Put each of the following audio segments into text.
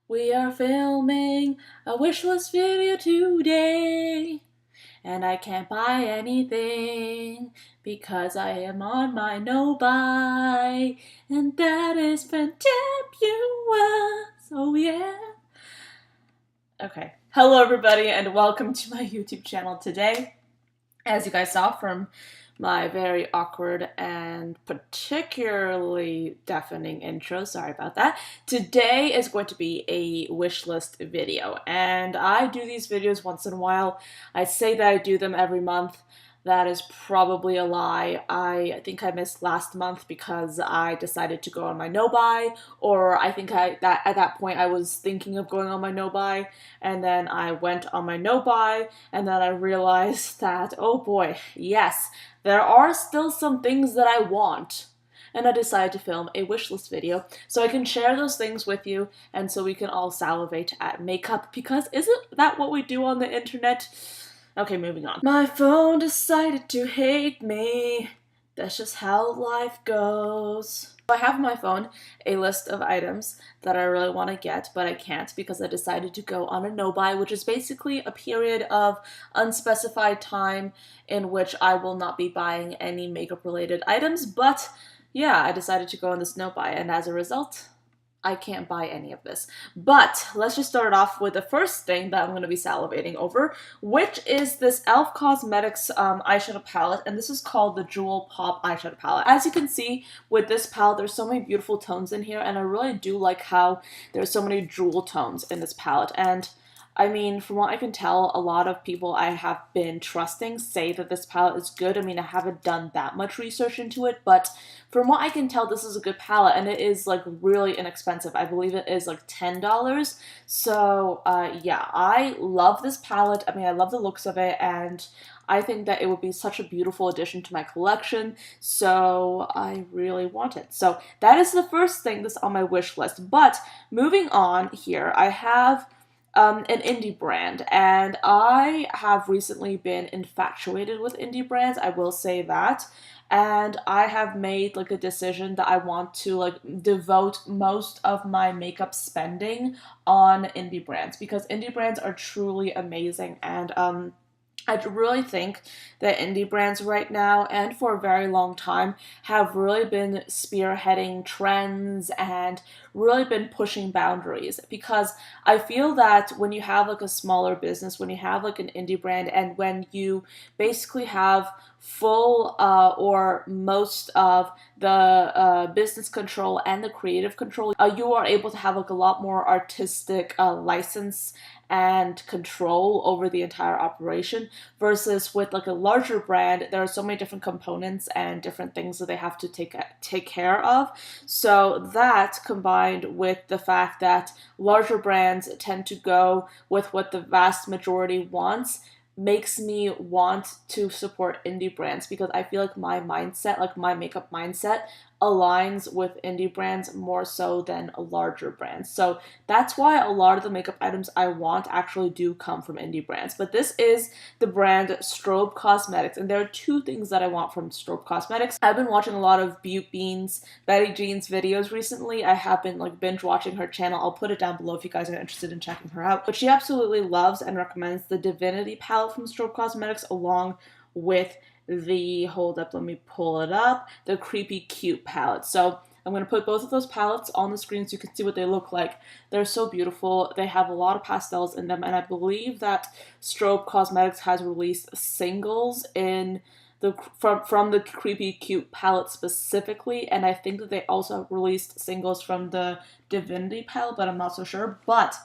We are filming a wishlist video today, and I can't buy anything because I am on my no-buy, and that is fantabulous. Oh yeah. Okay. Hello everybody and welcome to my YouTube channel today. As you guys saw from my very awkward and particularly deafening intro, sorry about that. Today is going to be a wish list video, and I do these videos once in a while. I say that I do them every month. That is probably a lie. I think I missed last month because I decided to go on my no-buy, or I think at that point I was thinking of going on my no-buy, and then I went on my no-buy, and then I realized that, oh boy, yes, there are still some things that I want. And I decided to film a wishlist video so I can share those things with you and so we can all salivate at makeup, because isn't that what we do on the internet? Okay, moving on. My phone decided to hate me. That's just how life goes. I have on my phone a list of items that I really want to get, but I can't because I decided to go on a no-buy, which is basically a period of unspecified time in which I will not be buying any makeup-related items, but yeah, I decided to go on this no-buy, and as a result, I can't buy any of this. But let's just start off with the first thing that I'm going to be salivating over, which is this e.l.f. Cosmetics eyeshadow palette, and this is called the Jewel Pop eyeshadow palette. As you can see with this palette, there's so many beautiful tones in here, and I really do like how there's so many jewel tones in this palette. And I mean, from what I can tell, a lot of people I have been trusting say that this palette is good. I mean, I haven't done that much research into it, but from what I can tell, this is a good palette, and it is, like, really inexpensive. I believe it is, like, $10. So, yeah, I love this palette. I mean, I love the looks of it, and I think that it would be such a beautiful addition to my collection, so I really want it. So, that is the first thing that's on my wish list. But, moving on here, I have an indie brand, and I have recently been infatuated with indie brands, I will say that, and I have made like a decision that I want to like devote most of my makeup spending on indie brands, because indie brands are truly amazing, and I really think that indie brands right now and for a very long time have really been spearheading trends and really been pushing boundaries, because I feel that when you have like a smaller business, when you have like an indie brand, and when you basically have full or most of the business control and the creative control, you are able to have like a lot more artistic license and control over the entire operation, versus with like a larger brand, there are so many different components and different things that they have to take care of. So that, combined with the fact that larger brands tend to go with what the vast majority wants, makes me want to support indie brands, because I feel like my mindset, like my makeup mindset, aligns with indie brands more so than larger brands. So that's why a lot of the makeup items I want actually do come from indie brands. But this is the brand Strobe Cosmetics, and there are two things that I want from Strobe Cosmetics. I've been watching a lot of Betty Jean's videos recently. I have been like binge watching her channel. I'll put it down below if you guys are interested in checking her out. But she absolutely loves and recommends the Divinity palette from Strobe Cosmetics, along with hold up, let me pull it up, the Creepy Cute palette. So I'm going to put both of those palettes on the screen so you can see what they look like. They're so beautiful. They have a lot of pastels in them, and I believe that Strobe Cosmetics has released singles in from the Creepy Cute palette specifically, and I think that they also released singles from the Divinity palette, but I'm not so sure. But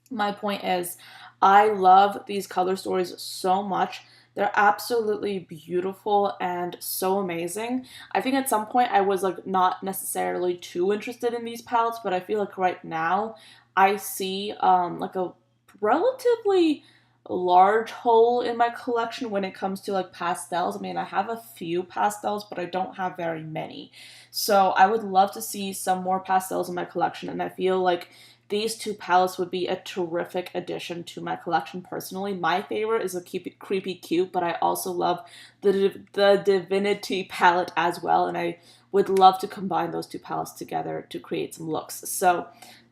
my point is, I love these color stories so much. They're absolutely beautiful and so amazing. I think at some point I was like not necessarily too interested in these palettes, but I feel like right now I see like a relatively large hole in my collection when it comes to like pastels. I mean, I have a few pastels, but I don't have very many. So I would love to see some more pastels in my collection, and I feel like these two palettes would be a terrific addition to my collection personally. My favorite is a Creepy Cute, but I also love the Divinity palette as well, and I would love to combine those two palettes together to create some looks. So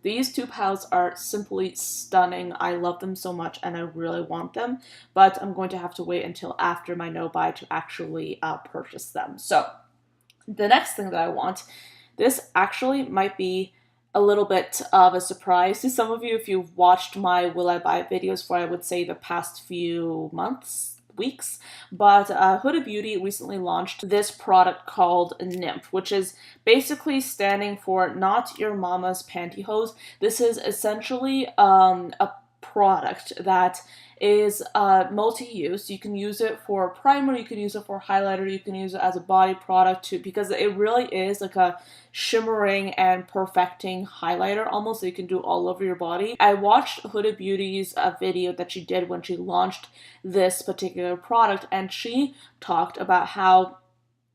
These two palettes are simply stunning. I love them so much and I really want them, but I'm going to have to wait until after my no-buy to actually purchase them. So the next thing that I want, this actually might be a little bit of a surprise to some of you if you've watched my Will I Buy videos for, I would say, the past few months, weeks, but Huda Beauty recently launched this product called N.Y.M.P.H, which is basically standing for Not Your Mama's Pantyhose. This is essentially a product that is multi-use. You can use it for primer, you can use it for highlighter, you can use it as a body product too, because it really is like a shimmering and perfecting highlighter almost, so you can do all over your body. I watched Huda Beauty's video that she did when she launched this particular product, and she talked about how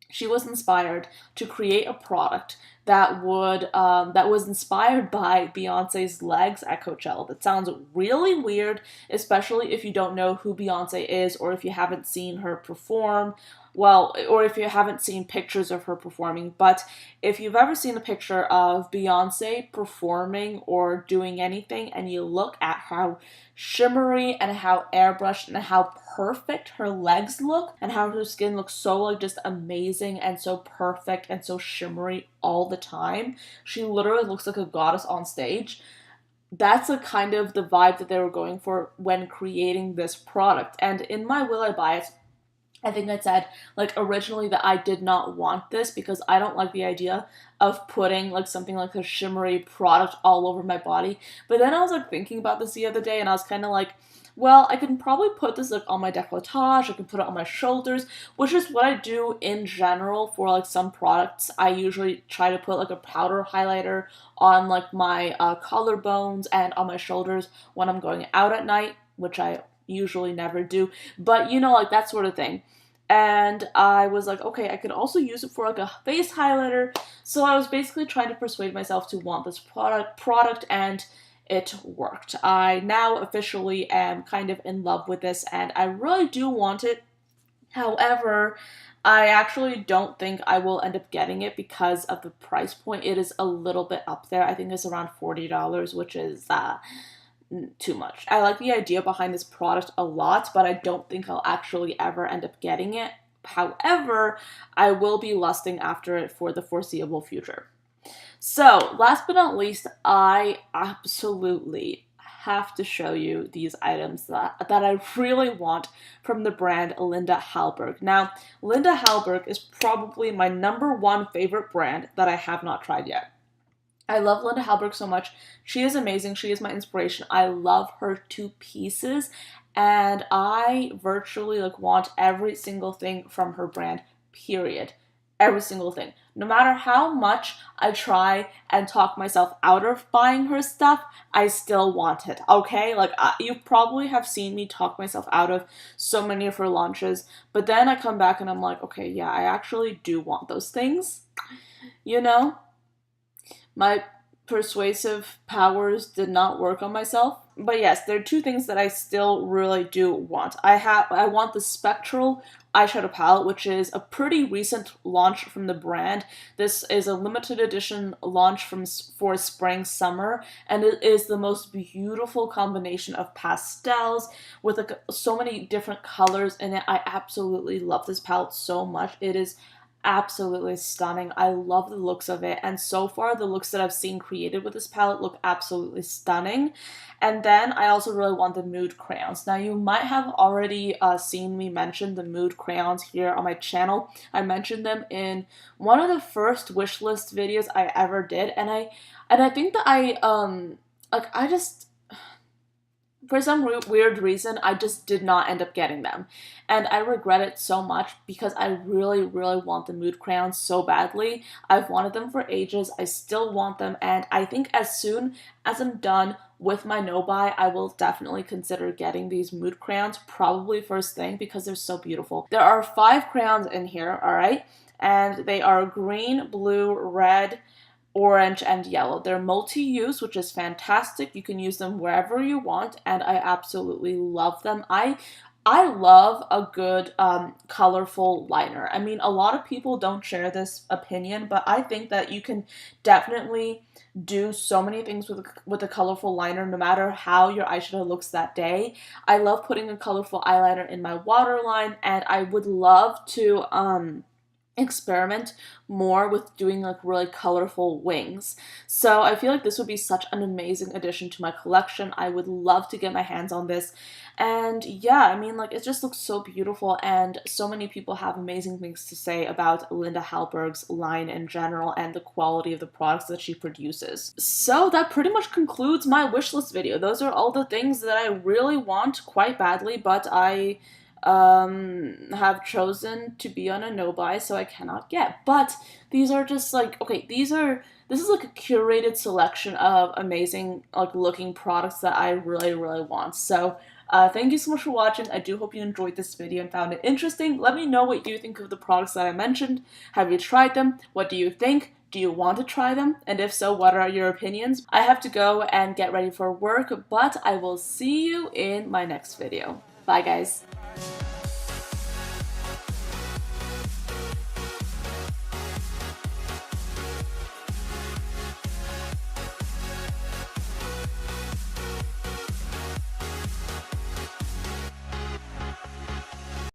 she was inspired to create a product that was inspired by Beyonce's legs at Coachella. That sounds really weird, especially if you don't know who Beyonce is, or if you haven't seen her perform. Well, or if you haven't seen pictures of her performing. But if you've ever seen a picture of Beyonce performing or doing anything, and you look at how shimmery and how airbrushed and how perfect her legs look, and how her skin looks so like just amazing and so perfect and so shimmery all the time, she literally looks like a goddess on stage. That's a kind of the vibe that they were going for when creating this product. And in my Will I Buy It, I think I said, like, originally that I did not want this because I don't like the idea of putting, like, something like a shimmery product all over my body. But then I was, like, thinking about this the other day, and I was kind of like, well, I can probably put this, like, on my décolletage, I can put it on my shoulders, which is what I do in general for, like, some products. I usually try to put, like, a powder highlighter on, like, my collarbones and on my shoulders when I'm going out at night, which I usually never do, but you know, like, that sort of thing. And I was like, okay, I could also use it for like a face highlighter. So I was basically trying to persuade myself to want this product, and it worked. I now officially am kind of in love with this, and I really do want it. However, I actually don't think I will end up getting it because of the price point. It is a little bit up there. I think it's around $40, which is too much. I like the idea behind this product a lot, but I don't think I'll actually ever end up getting it. However, I will be lusting after it for the foreseeable future. So, last but not least, I absolutely have to show you these items that I really want from the brand Linda Hallberg. Now, Linda Hallberg is probably my #1 favorite brand that I have not tried yet. I love Linda Hallberg so much. She is amazing. She is my inspiration. I love her to pieces, and I virtually like want every single thing from her brand, period. Every single thing. No matter how much I try and talk myself out of buying her stuff, I still want it, okay? Like, you probably have seen me talk myself out of so many of her launches, but then I come back and I'm like, okay, yeah, I actually do want those things, you know? My persuasive powers did not work on myself. But yes, there are two things that I still really do want. I want the Spectral eyeshadow palette, which is a pretty recent launch from the brand. This is a limited edition launch for spring summer, and it is the most beautiful combination of pastels with like so many different colors in it. I absolutely love this palette so much. It is absolutely stunning. I love the looks of it, and so far the looks that I've seen created with this palette look absolutely stunning. And then I also really want the Mood crayons. Now, you might have already seen me mention the Mood crayons here on my channel. I mentioned them in one of the first wish list videos I ever did, and I think that I just, for some weird reason, I just did not end up getting them. And I regret it so much because I really, really want the Mood crayons so badly. I've wanted them for ages. I still want them. And I think as soon as I'm done with my no-buy, I will definitely consider getting these Mood crayons, probably first thing, because they're so beautiful. There are 5 crayons in here, alright? And they are green, blue, red, orange, and yellow. They're multi-use, which is fantastic. You can use them wherever you want, and I absolutely love them. I I love a good colorful liner. I mean, a lot of people don't share this opinion, but I think that you can definitely do so many things with a colorful liner, no matter how your eyeshadow looks that day. I love putting a colorful eyeliner in my waterline, and I would love to experiment more with doing like really colorful wings. So I feel like this would be such an amazing addition to my collection. I would love to get my hands on this. And yeah, I mean, like, it just looks so beautiful, and so many people have amazing things to say about Linda Hallberg's line in general and the quality of the products that she produces. So that pretty much concludes my wish list video. Those are all the things that I really want quite badly, but I have chosen to be on a no buy, so I cannot get. But these are just like, okay, this is like a curated selection of amazing like looking products that I really want. So thank you so much for watching. I do hope you enjoyed this video and found it interesting. Let me know what you think of the products that I mentioned. Have you tried them? What do you think? Do you want to try them? And if so, what are your opinions? I have to go and get ready for work, but I will see you in my next video. Bye, guys.